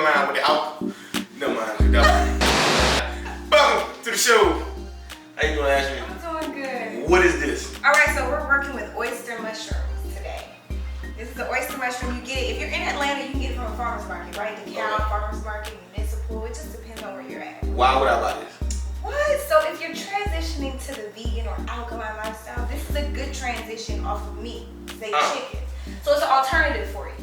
alkaline with the alcohol. Never mind. Welcome to the show. How you doing, Ashley? I'm doing good. What is this? All right, so we're working with oyster mushrooms today. This is the oyster mushroom you get. If you're in Atlanta, you can get it from a farmer's market, right? The cow farmer's market, municipal. It just depends on where you're at. Why would I buy this? What? So if you're transitioning to the vegan or alkaline lifestyle, this is a good transition off of meat, say chicken. So it's an alternative for you.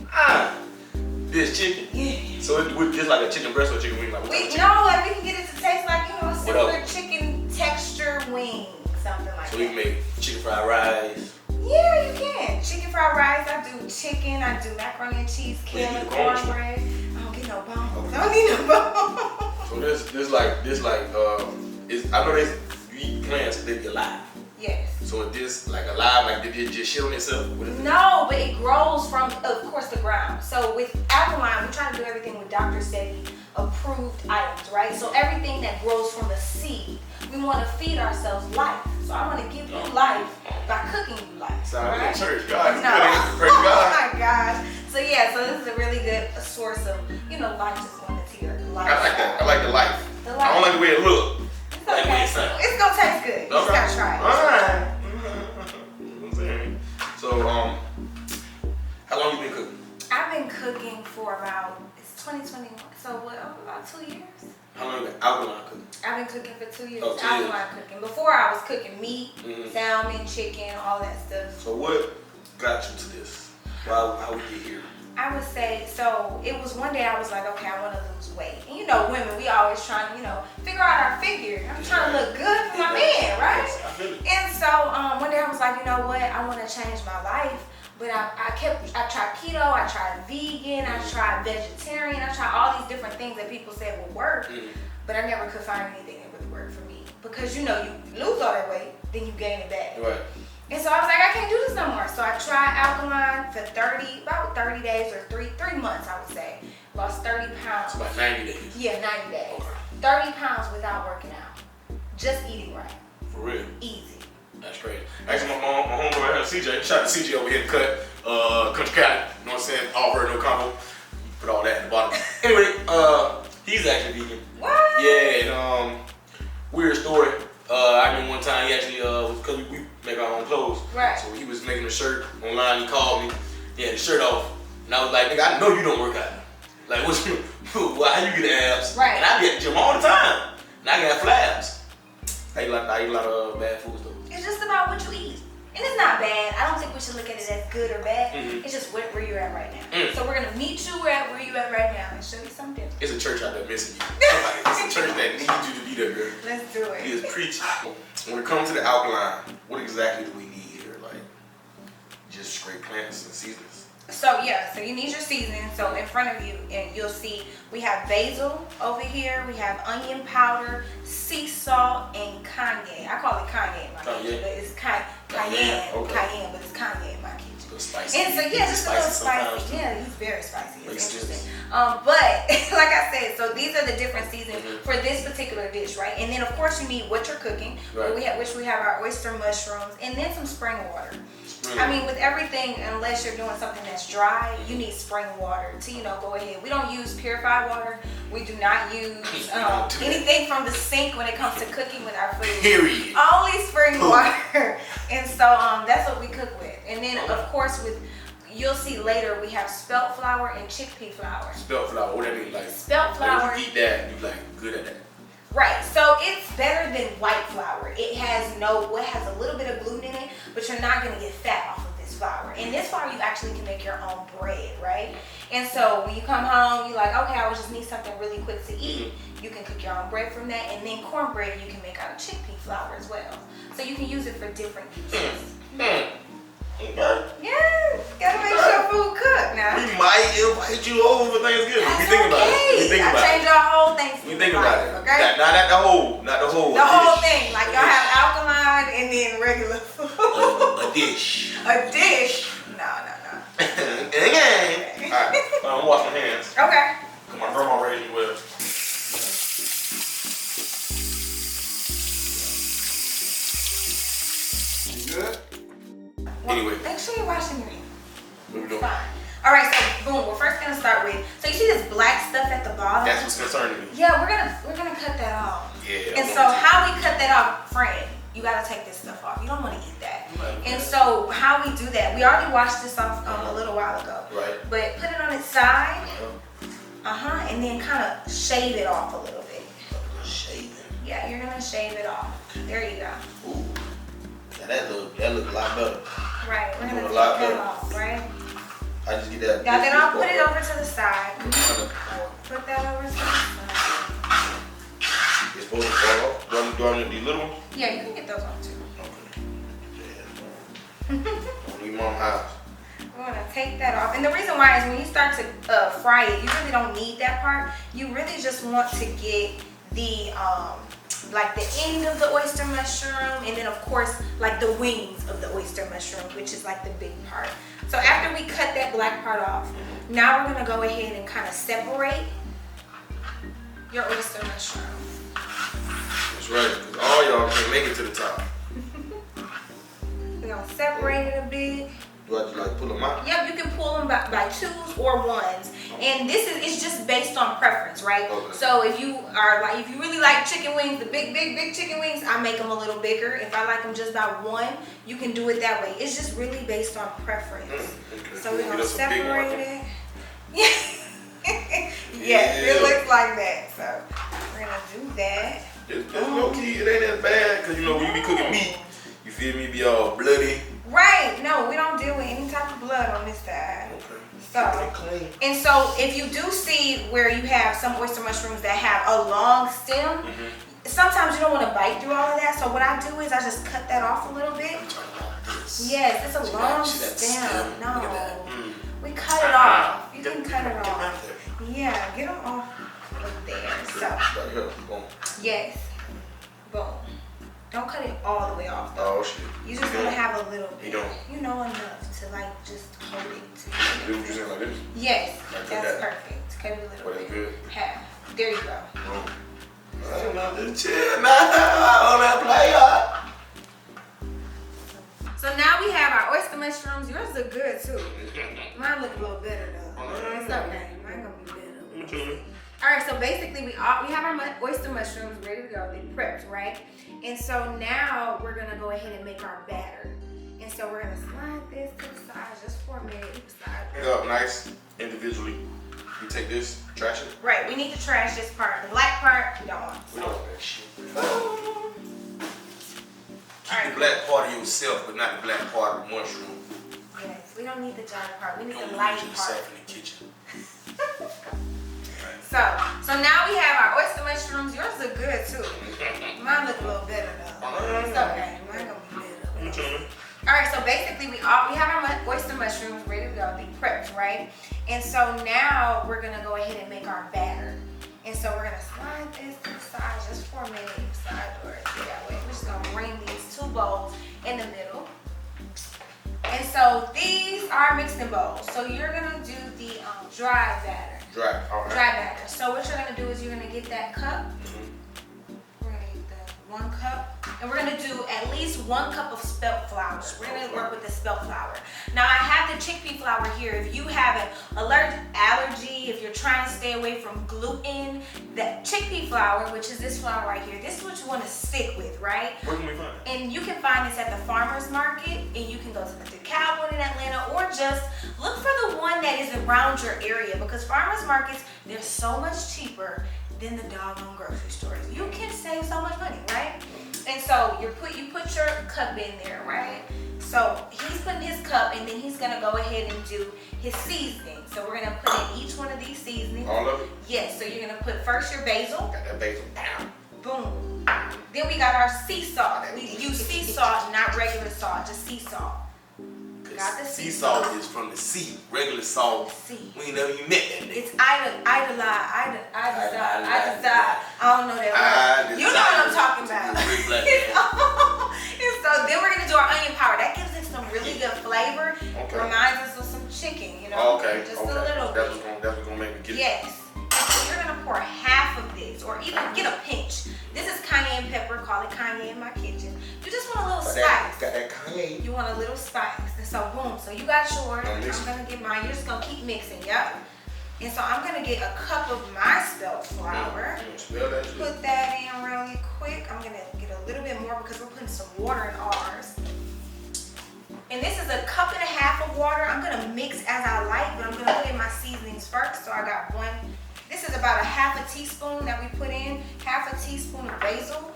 This chicken? Yeah. So it's just like a chicken breast or chicken wing? Like We can get it to taste like, a similar chicken texture wing, something like that. So we can make chicken fried rice. Yeah, you can. Chicken fried rice. I do chicken. I do macaroni and cheese, kale and cornbread. I don't get no bones. I don't need no bones. So I know you eat plants, they be alive. Yes. So is this like alive, like did it just shit on itself? No, but it grows from, of course, the ground. So with alkaline, we try to do everything with Dr. Sebi approved items, right? So everything that grows from the seed, we want to feed ourselves life. So I want to give you life by cooking you life. Sounds right? like church, God. No. Praise God. Oh my gosh. So yeah, so this is a really good source of, life just going into your life. I like that. I like the life. The life. I don't like the way it look. It's Like the way it okay. sound. It's gonna taste good. You just gotta try it. Alright. So, how long you been cooking? I've been cooking for it's 2021, so about 2 years? How long you been alkaline cooking? I've been cooking for 2 years, Oh, 2 years. alkaline cooking. Before I was cooking meat, salmon, chicken, all that stuff. So what got you to this? How we get here? I would say, so it was one day I was like, okay, I want to lose weight. And women, we always trying to, figure out our figure. I'm trying to look good for my man, right? I feel it. And so one day I was like, you know what, I want to change my life. But I tried keto, I tried vegan, I tried vegetarian, I tried all these different things that people said would work. But I never could find anything that really worked for me. Because you lose all that weight, then you gain it back. Right. And so I was like, I can't do this no more. So I tried alkaline for about 30 days or three months, I would say. Lost 30 pounds. It's about 90 days. Yeah, 90 days. Okay. 30 pounds without working out. Just eating right. For real? Easy. That's crazy. Actually, my homeboy right here, CJ. Shout out to CJ over here to cut Country Cali. You know what I'm saying? All bird, no combo. Put all that in the bottom. Anyway, he's actually vegan. What? Yeah, and weird story. I remember one time he actually, because we make our own clothes. Right. So he was making a shirt online, he called me, he had the shirt off. And I was like, nigga, I know you don't work out. Like, how you get abs? Right. And I be at the gym all the time. And I got flabs. I eat a lot of bad foods though. It's just about what you eat. And it's not bad. I don't think we should look at it as good or bad. It's just where you're at right now. So we're going to meet you where you're at right now and show you something different. It's a church out there missing you. It's a church that needs you to be there, girl. Let's do it. He is preaching. When it comes to the alkaline, what exactly do we need here? Like, just straight plants and seasonings? So you need your seasoning. So in front of you, and you'll see we have basil over here. We have onion powder, sea salt, and cayenne. I call it cayenne in my kitchen, but it's cayenne. Okay. Cayenne, but it's cayenne in my kitchen. A little spicy. And so just a little spicy. Too. Yeah, he's very spicy. It's Makes interesting. sense. But like I said, so these are the different seasonings for this particular dish, right? And then of course you need what you're cooking, right. which we have our oyster mushrooms, and then some spring water. I mean, with everything, unless you're doing something that's dry, you need spring water to, go ahead. We don't use purified water. We do not use anything from the sink when it comes to cooking with our food. Period. Only spring water. And so that's what we cook with. And then, of course, you'll see later, we have spelt flour and chickpea flour. Spelt flour, what that mean? Like, spelt flour. If you eat that, you good at that. Right, so it's better than white flour. It has a little bit of gluten in it, but you're not gonna get fat off of this flour. And this flour, you actually can make your own bread, right? And so when you come home, you're like, okay, I just need something really quick to eat. You can cook your own bread from that, and then cornbread you can make out of chickpea flour as well. So you can use it for different uses. Okay. Yeah, gotta make sure food cook now. We might invite you over for Thanksgiving. That's We think about it. We think about it. Change our whole Thanksgiving. We think about it. Okay? Not the whole. The whole thing. Like y'all have alkaline and then regular food. A dish. A dish? No. Again. Alright, I'm gonna wash my hands. Okay. Cause my grandma raised me well. You good? Well, anyway. Make sure you're washing your hands. What we doing? Fine. All right, so boom, we're first gonna start with, so you see this black stuff at the bottom? That's what's concerning me. Yeah, we're gonna cut that off. Yeah. And so how we cut that off, friend, you gotta take this stuff off. You don't wanna eat that. And so how we do that, we already washed this off a little while ago. Right. But put it on its side, and then kind of shave it off a little bit. Shaving. Yeah, you're gonna shave it off. There you go. Ooh. Now that look a lot better. Right, we're gonna Doing a take lot that better. off, right? I just get that. Now then I'll put it over to the side. It's Put that over to the side. supposed to fall off. Do I need these little ones? Yeah, you can get those off too. Okay. Don't leave mom house. We're gonna take that off. And the reason why is when you start to fry it, you really don't need that part. You really just want to get the like the end of the oyster mushroom, and then of course like the wings of the oyster mushroom, which is like the big part. So after we cut that black part off, now we're gonna go ahead and kind of separate your oyster mushroom. That's right, because all y'all can't make it to the top. We're gonna separate it a bit. Do I just like pull them out? Yep, you can pull them by twos or ones. And it's just based on preference, right? Okay. So if you really like chicken wings, the big chicken wings, I make them a little bigger. If I like them just by one, you can do it that way. It's just really based on preference. Okay. So we're gonna separate it. Yeah. Yes, it looks like that. So we're gonna do that. It's low key, it ain't as bad, because you know when you be cooking meat, you feel me, be all bloody. Right, no, we don't deal with any type of blood on this side. Okay. So, Clean. and so if you do see where you have some oyster mushrooms that have a long stem, sometimes you don't want to bite through all of that. So what I do is I just cut that off a little bit. Yes, it's a long stem. No, we cut it off. You can cut it off. Yeah, get them off of there. So, Right here. Boom. yes, boom. Don't cut it all the way off though. Oh shit. You just want to have a little bit. You don't. You know enough to like just hold it Do what you saying like this? Yes, Like that's that. perfect. Cut it a little What is bit. good? Half. There you go. Boom. I don't know, just chill now on that player. So now we have our oyster mushrooms. Yours look good too. Mine look a little better though. It's okay. Mine gonna be better. All right, so basically we have our oyster mushrooms ready to go. They prepped, right? And so now we're gonna go ahead and make our batter. And so we're gonna slide this to the side just for a minute. Each side. Pick up nice individually. You take this, trash it. Right, we need to trash this part. The black part, we don't want. We don't want that shit. Keep Alright. the black part of yourself, but not the black part of the mushroom. Yes, we don't need the dark part. We need Don't the light lose part. yourself in the kitchen. So now we have our oyster mushrooms. Yours look good too. Mine look a little better though. It's okay. Mine gonna be better. All right, so basically we have our oyster mushrooms ready to go. They prepped, right? And so now we're gonna go ahead and make our batter. And so we're gonna slide this to the side just for a minute. Side doors that way. We're just gonna bring these two bowls in the middle. And so these are mixing bowls. So you're gonna do the dry batter. Dry, all right. Dry batter. So what you're gonna do is you're gonna get that cup. We're gonna get the 1 cup, and we're gonna do at least 1 cup of spelt flour. We're gonna work with the spelt flour. Now I have the chickpea flour here. If you have an allergy, if you're trying to stay away from gluten, the chickpea flour, which is this flour right here, this is what you want to stick with, right? Where can we find it? And you can find this at the farmer's market, and you can go to the DeKalb one in Atlanta, or just look for the one that is around your area, because farmer's markets, they're so much cheaper than the doggone grocery stores. You can save so much money, right? And so you put your cup in there, right? So he's putting his cup, and then he's gonna go ahead and do his seasoning. So we're gonna put in each one of these seasonings. All of it? Yes, so you're gonna put first your basil. Got that basil. Bam. Boom. Then we got our sea salt. We use sea salt, not regular salt, just sea salt. Got the Sea salt is from the sea. Regular salt. Sea. We ain't never even met that nigga. It's Ida. I don't know that word. You know what I'm talking about. And so then we're gonna do our onion powder. That gives it some really good flavor. Okay. Reminds us of some chicken, you know. Okay. Just a little bit. That's what's gonna make me get it. Yes. So you're gonna pour half of this, or even get a pinch. This is cayenne pepper. Call it cayenne in my kitchen. You just want a little spice. Got that cayenne Okay. You want a little spice. And so boom. So you got yours. I'm gonna get mine. You're just gonna keep mixing, yep. And so I'm gonna get a cup of my spelt flour. Put that in really quick. I'm gonna get a little bit more because we're putting some water in ours. And this is a cup and a half of water. I'm gonna mix as I like, but I'm gonna put in my seasonings first. So I got one. This is about a half a teaspoon that we put in. Half a teaspoon of basil.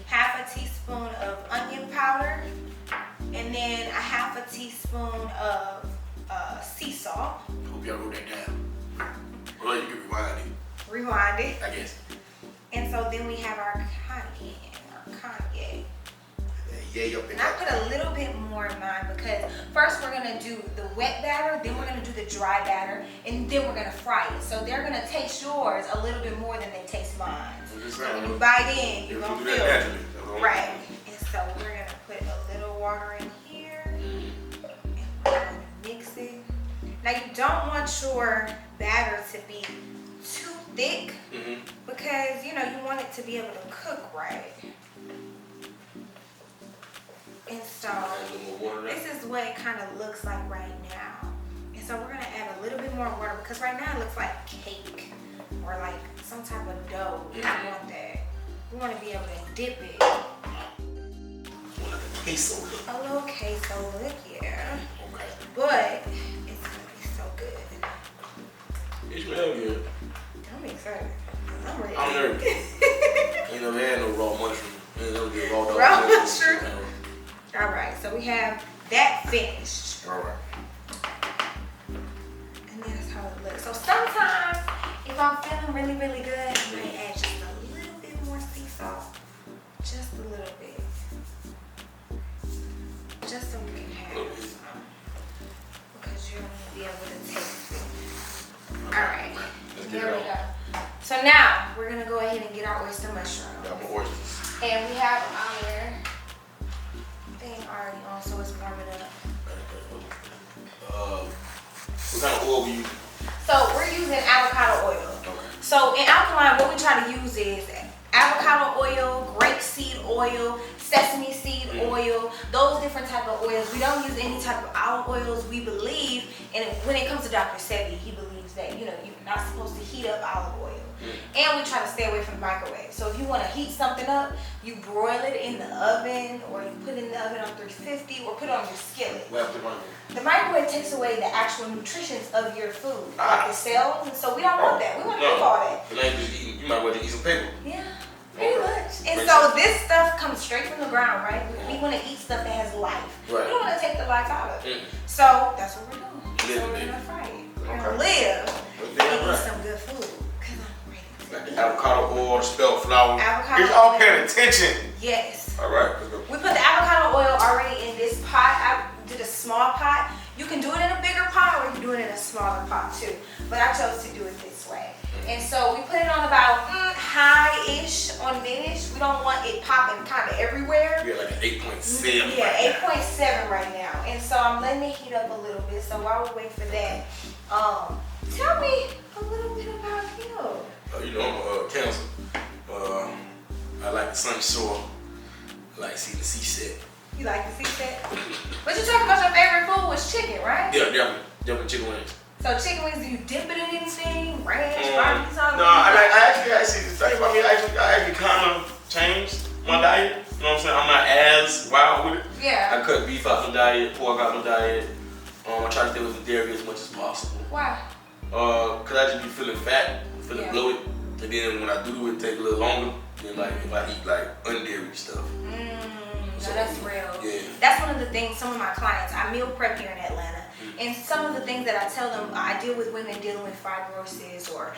Half a teaspoon of onion powder. And then a half a teaspoon of sea salt. Hope y'all wrote that down. Well, you can rewind it. Rewind it. I guess. And so then we have our cayenne. And I put a little bit more in mine because first we're gonna do the wet batter, then we're gonna do the dry batter, and then we're gonna fry it. So they're gonna taste yours a little bit more than they taste mine. So when you bite in, you're gonna feel it. Right. And so we're gonna put a little water in here, and we're gonna mix it. Now you don't want your batter to be too thick because you want it to be able to cook right. And so this is what it kind of looks like right now. And so we're gonna add a little bit more water because right now it looks like cake or like some type of dough. We don't want that. We want to be able to dip it. Queso look. A little queso look, yeah. Okay. But it's gonna be so good. It smells good. I'm excited. I'm ready. I'm nervous. Ain't never had no raw mushroom. Ain't never get raw dog. Raw mushroom. All right, so we have that finished. All right. And that's how it looks. So sometimes, if I'm feeling really, really good, I might add just a little bit more sea salt. Just a little bit. Just so we can have some. Because you're going to be able to taste it. All right. There we go. So now, we're going to go ahead and get our oyster mushrooms. Got my oysters. And we have our thing already on, so it's warming up. What kind of oil we use? So we're using avocado oil. Okay. So in Alkaline, what we try to use is avocado oil, grapeseed oil, sesame seed oil, those different type of oils. We don't use any type of olive oils. We believe, and when it comes to Dr. Sebi, he believes that you're not supposed to heat up olive oil. And we try to stay away from the microwave. So if you want to heat something up, you broil it in the oven, or you put it in the oven on 350, or put it on your skillet. What happened to the microwave? The microwave takes away the actual nutritions of your food, like the cells, and so we don't want that. We want to keep all that. But now you might well just eat some paper. Yeah, pretty much. And so this stuff comes straight from the ground, right? We want to eat stuff that has life. Right. We don't want to take the life out of it. So that's what we're doing. So we're gonna fry it. We're gonna live and eat some good food. Like the avocado oil, spelt flour. Avocado He's all oil. paying attention. Yes. All right. Let's go. We put the avocado oil already in this pot. I did a small pot. You can do it in a bigger pot, or you can do it in a smaller pot too. But I chose to do it this way. And so we put it on about high-ish on mid-ish. We don't want it popping kind of everywhere. We're like an 8.7. Yeah, 8.7 right now. And so I'm letting it heat up a little bit. So while we wait for that, tell me a little bit about you. I'm a Cancer. I like the sunny shore. I like seeing the sea set. You like the sea set? But you talking about your favorite food was chicken, right? Yeah, definitely chicken wings. So chicken wings, do you dip it in anything? Ranch, barbecue sauce? No, I actually, the thing about me, I actually kind of changed my diet. You know what I'm saying? I'm not as wild with it. Yeah. I cut beef out the diet, pork out the diet. I try to stay with the dairy as much as possible. Why? Cause I just be feeling fat, feeling bloated, and then when I do it take a little longer. Then like if I eat like undairy stuff. No, that's real. Yeah. That's one of the things some of my clients, I meal prep here in Atlanta. And some of the things that I tell them, I deal with women dealing with fibrosis or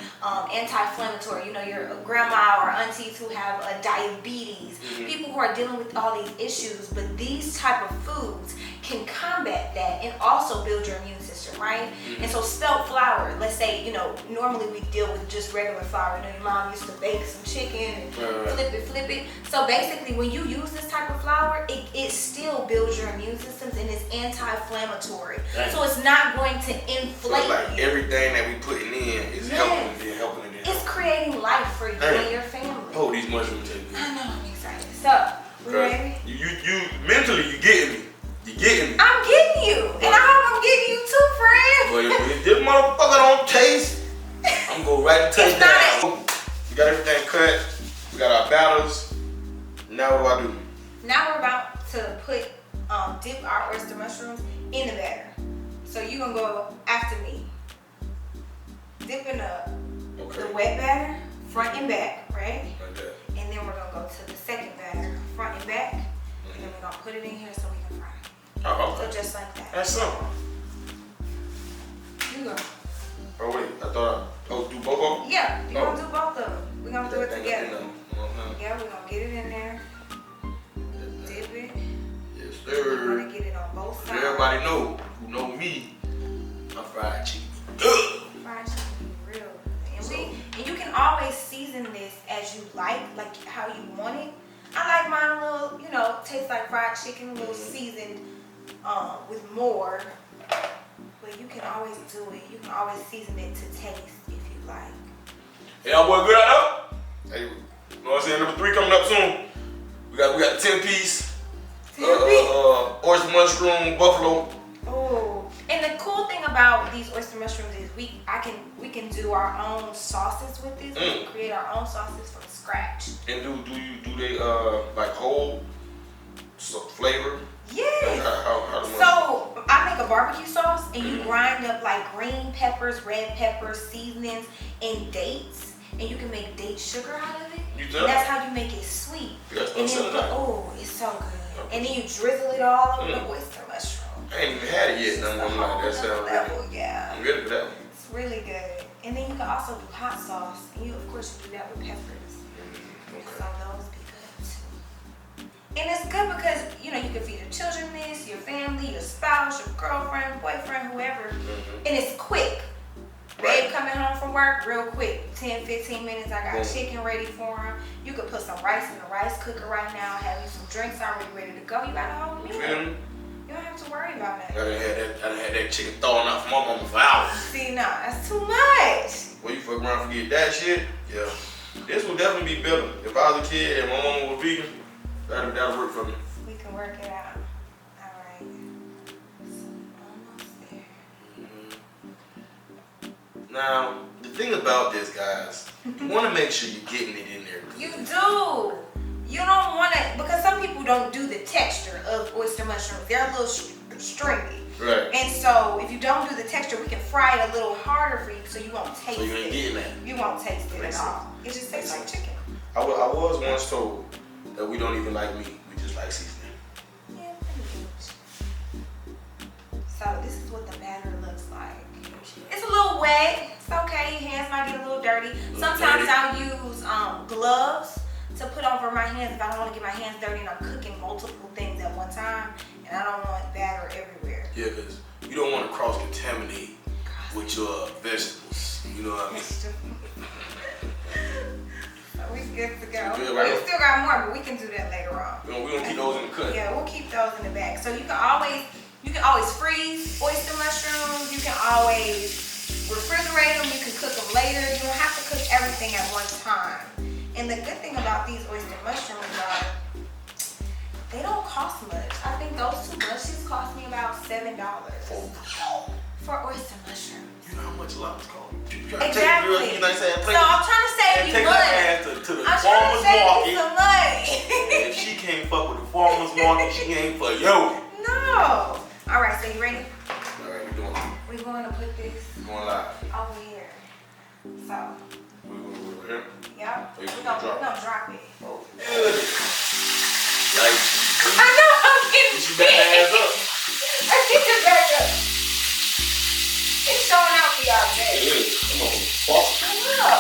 anti-inflammatory, your grandma or aunties who have diabetes, people who are dealing with all these issues, but these type of foods can combat that and also build your immune system, right? And so spelt flour, let's say, normally we deal with just regular flour. Your mom used to bake some chicken and flip it. So basically when you use this type of flour, it still builds your immune systems and is anti-inflammatory. So it's not going to inflate so like you. everything that we putting in is helping it. It's creating life for you and your family. Oh, these mushrooms take me. I know, I'm excited. So, we ready? You mentally, you getting me. But if this motherfucker don't taste, I'm gonna go right to touchdown. We got everything cut. We got our batters. Now what do I do? Now we're about to put dip our oyster mushrooms in the batter. So you're gonna go after me. Dipping up the wet batter, front and back, right? Like that. And then we're gonna go to the second batter, front and back. And then we're gonna put it in here so we can fry it. Oh, So just like that. that's simple. You go. Oh wait, I thought do both of them? Yeah, you're gonna do both of them. We're gonna do it together. Uh-huh. Yeah, we're gonna get it in there. Dip it. Yes, We're sir. gonna get it on both sides. Everybody who know me, my fried chicken. Good. Fried chicken be real good. And you can always season this as you like how you want it. I like mine a little, tastes like fried chicken, a little seasoned with more. But you can always do it. You can always season it to taste if you like. Hey, y'all boy good out there? Hey, you know what I'm saying? Number 3 coming up soon. We got the 10-piece. Oyster mushroom buffalo. Oh, and the cool thing about these oyster mushrooms is we can do our own sauces with this. We can create our own sauces from scratch. And do they like whole flavor? Yes. How So I make a barbecue sauce, and you grind up like green peppers, red peppers, seasonings, and dates, and you can make date sugar out of it. And that's how you make it sweet. And then it's so good. And then you drizzle it all over the oyster mushroom. I ain't even had it yet. I'm like, that sounds really. Yeah. I'm ready for that one. It's really good. And then you can also do hot sauce, and of course you do that with peppers. So those be good too. And it's good because you can feed your children this, your family, your spouse, your girlfriend, boyfriend, whoever. And it's quick. Babe coming home from work real quick, 10-15 minutes. I got chicken ready for him. You could put some rice in the rice cooker right now. Have you some drinks already ready to go. You got a whole meal. You don't have to worry about that. I done had that chicken thawing out from my mama for hours. See, no, that's too much. Well, you fuck around and forget that shit? Yeah. This will definitely be better. If I was a kid and my mama was vegan, that'll work for me. We can work it out. All right. So, almost there. Now, the thing about this, guys, you want to make sure you're getting it in there. You do. You don't want to, because some people don't do the texture of oyster mushrooms. They're a little stringy. Right. And so if you don't do the texture, we can fry it a little harder for you so you won't taste it. So you ain't getting that. You won't taste it at all. It just tastes like chicken. I was once told that we don't even like meat. We just like seasoning. Yeah, pretty much. So this is what the batter looks like. It's a little wet. It's okay. Your hands might get a little dirty. Sometimes I'll use gloves to put over my hands if I don't want to get my hands dirty and I'm cooking multiple things at one time, and I don't want batter everywhere. Yeah, because you don't want to cross-contaminate with your vegetables. You know what I mean? So we good to go. Good, right? We still got more, but we can do that later on. We're going to keep those in the cut. Yeah, we'll keep those in the bag. So you can always freeze oyster mushrooms. You can always refrigerate them. You can cook them later. You don't have to cook everything at one time. And the good thing about these oyster mushrooms are they don't cost much. I think those 2 bunches cost me about $7 for oyster mushrooms. You know how much lobsters cost? Exactly. You know what I'm saying? So I'm trying to save you money. To the I'm trying to save you some money. If she can't fuck with the farmer's market, she ain't for you. No. All right, so you ready? All right, We're going to put this going live. over here. So. We're over here. Yep. We're We're gonna drop it. Oh, good. Like, I know I'm getting she better ass up. I get it back up. It's showing out for y'all today. It is. Come on. Fuck. I know.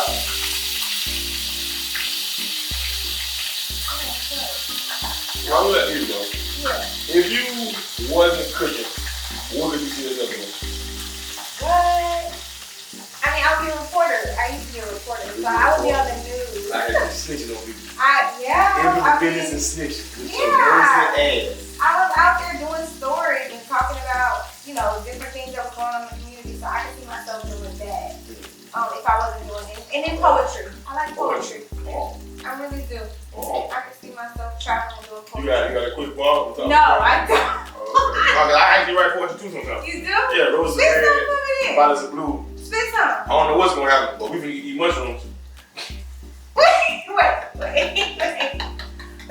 How would that be, though? Yeah. If you wasn't cooking, what could you see this episode? What? I mean, I would be a reporter. I used to be a reporter, so I would be on the news. I had snitching on people. Business and snitching. Yeah. I was out there doing stories and talking about, different things that was going on in the community, so I could see myself doing that. If I wasn't doing it. And then poetry. I like poetry. I really do. I could see myself traveling and doing poetry. You got a quick ball? No, I don't. I actually write poetry too sometimes. You do? Yeah, Rosa. Please don't put it in. bottles of blue. Spit some. I don't know what's gonna happen, but we can eat mushrooms. Wait.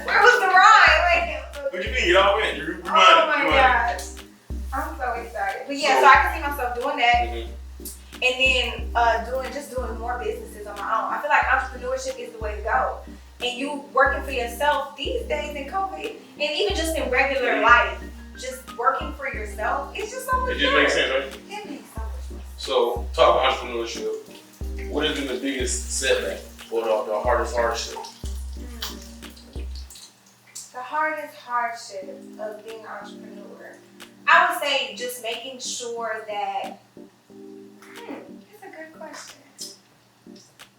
Where was the rhyme? Wait. What you mean? It all went. You Oh my gosh. I'm so excited. But yeah, so I can see myself doing that. Mm-hmm. And then doing more businesses on my own. I feel like entrepreneurship is the way to go. And you working for yourself these days in COVID, and even just in regular life, just working for yourself, it's just so much It just makes sense, right? It makes so much sense. So, talk about entrepreneurship. What has been the biggest setback or the hardest hardship? The hardest hardship of being an entrepreneur, I would say just making sure that, that's a good question.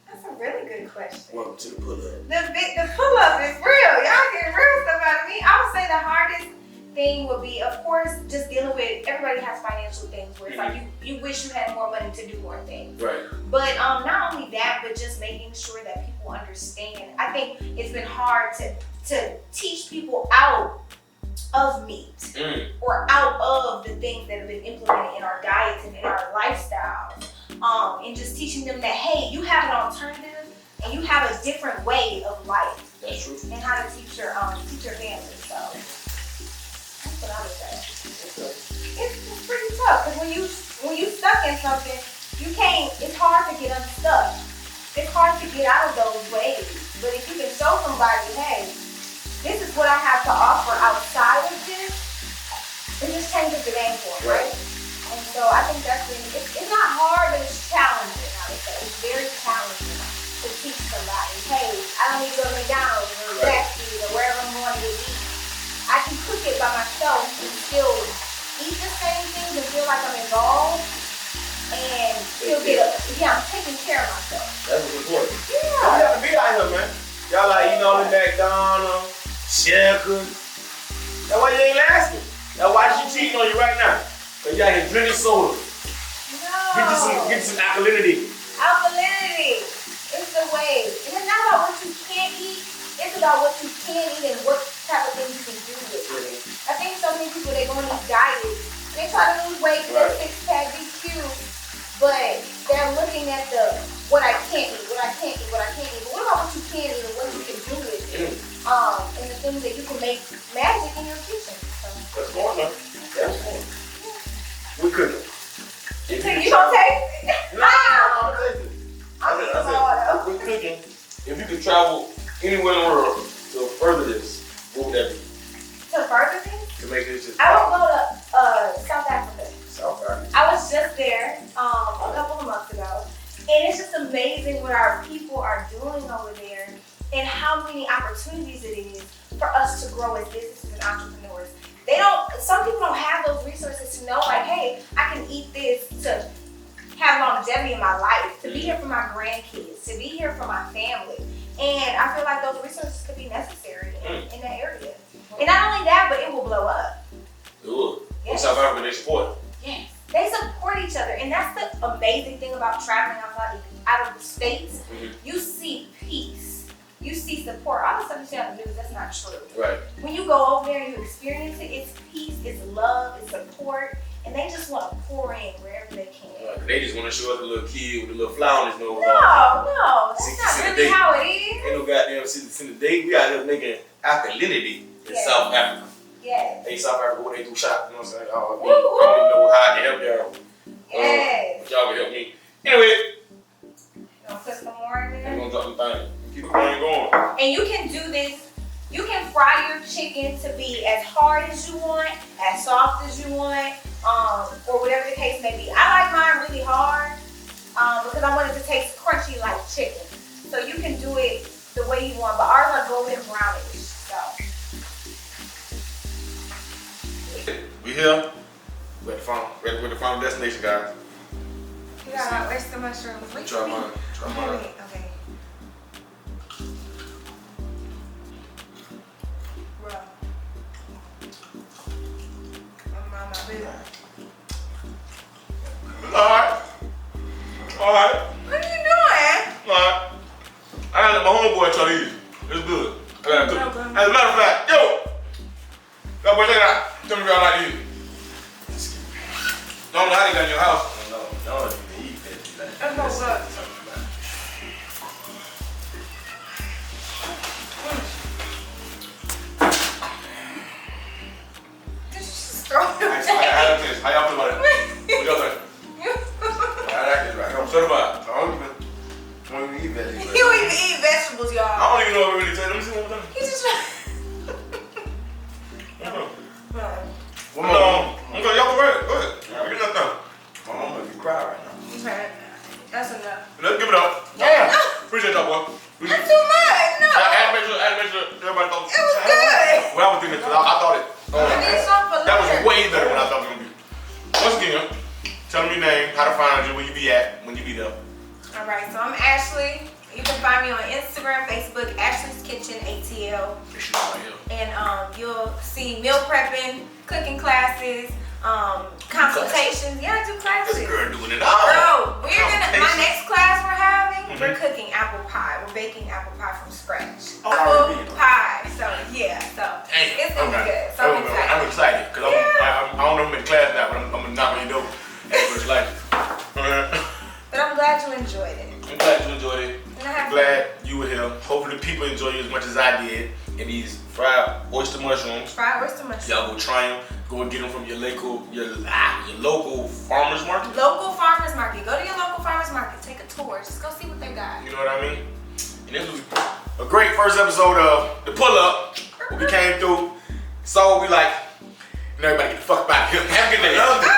That's a really good question. Welcome to the pull-up. The pull-up is real. Y'all getting real stuff out of me. I would say the hardest thing would be, of course, just dealing with, everybody has financial things where it's like you wish you had more money to do more things. Right. But not only that, but just making sure that people understand. I think it's been hard to teach people out of meat or out of the things that have been implemented in our diets and in our lifestyles. And just teaching them that, hey, you have an alternative and you have a different way of life. That's true. And how to teach your family. So that's what I would say. Okay. It's pretty tough because when you stuck in something, you can't. It's hard to get unstuck. It's hard to get out of those ways. But if you can show somebody, hey, this is what I have to offer outside of this, it just changes the game for them, right? And so I think that's really, it's not hard, but it's challenging, I would say. It's very challenging to teach somebody, hey, I don't need to go to McDonald's or Zaxby's or wherever I'm going to eat. I can cook it by myself and still eat the same things and feel like I'm involved and still I'm taking care of myself. That's what's important. Yeah. You have to be out here, man. Y'all like eating all the McDonald's, Checkers. That's why you ain't lasting. That's why she cheating on you right now. Cause you out here drinking soda. No. Get you some alkalinity. Alkalinity. It's the way. And it's not about what you can't eat. It's about what you can eat and what type of things you can do with it. I think so many people, they go on these diets. They try to lose weight, get a six-pack, be cute. But they're looking at what I can't eat, what I can't eat, what I can't eat. But what about what you can eat and what you can do with it? And the things that you can make magic in your kitchen. So. That's going on. That's going on. We cooking. You gonna taste it? No, I'm taste it. I we cooking. If you could travel anywhere in the world to further this, what would that be? To further this? To make this just I would go to South Africa. South Africa. I was just there a couple of months ago, and it's just amazing what our people are doing over there and how many opportunities it is for us to grow as businesses and entrepreneurs. Some people don't have those resources to know, like, hey, I can eat this to have longevity in my life, to be here for my grandkids, to be here for my family. And I feel like those resources could be necessary in that area. And not only that, but it will blow up. It will. Yes. South Africa, they support. Yes. They support each other. And that's the amazing thing about traveling out of the States. You see peace. You see support. All the stuff you see on the news, that's not true. Right. When you go over there and you experience it, it's peace, it's love, it's support, and they just want to pour in wherever they can. They just want to show us a little kid with a little flower on his nose. No, that's not really how it is. Ain't no goddamn citizen today. We out here making alkalinity in South Africa. Yes. Hey, South Africa, what they do shop, you know what I'm saying? I don't even know how to help y'all. Yes. But y'all can help me. Anyway. You gonna put some more in there? I'm gonna drop the thing. Keep the thing going. And you can do this. You can fry your chicken to be as hard as you want, as soft as you want, or whatever the case may be. I like mine really hard because I want it to taste crunchy like chicken. So you can do it the way you want, but ours are golden brownish. So we here. We're at the final destination, guys. we got our oyster mushrooms. Wait, Try mine. Try mine. Okay. Alright. What are you doing? Alright. I gotta let my homeboy try to eat it. It's good. I gotta cook it. As a matter of fact, yo! That boy, check it out. Tell me if y'all like to eat it. Don't know how they got in your house. I don't know. Y'all don't even eat veggies. Like, I know what. Did you just throw it away? How y'all feel about it? What y'all think? I like this right. So do I. I don't even eat veggies. He don't even eat vegetables, y'all. I don't even know what it really tastes. Let me see one more time. He just One more. Okay, y'all go ahead. Go ahead. We get that done. My mama make me cry right now. Okay. That's enough. Let's give it up. Damn. Appreciate y'all, boy. That's too much. No. I had to make sure everybody thought. It was good. Well, I was thinking, because I thought it. I need some for That was later. way better than I thought it was going to be. Once again, tell them your name, how to find you, where you be at, when you be there. All right, so I'm Ashley. You can find me on Instagram, Facebook, Ashley's Kitchen ATL, This shit right here. and you'll see meal prepping, cooking classes, consultations. Yeah, I do This classes. girl doing it all. Bro, my Consultations. next class we're having, we're Mhm. cooking apple pie. We're baking apple pie from scratch. Oh, Apple already. pie. So yeah, so Damn. it's gonna be good. So I'm excited. I'm excited because I don't know if I'm in class now, but I'm gonna knock on your door. That's what it's like. But I'm glad you enjoyed it. I'm glad you enjoyed it. And I have Glad you were here. Hopefully people enjoy you as much as I did in these fried oyster mushrooms. fried oyster mushrooms. Y'all go try them. Go and get them from your local farmers market. Local farmers market. Go to your local farmers market. Take a tour. Just go see what they got. You know what I mean? And this was a great first episode of The Pull-Up. We came through, saw what we like, and everybody get the fuck out of here. Have a good day.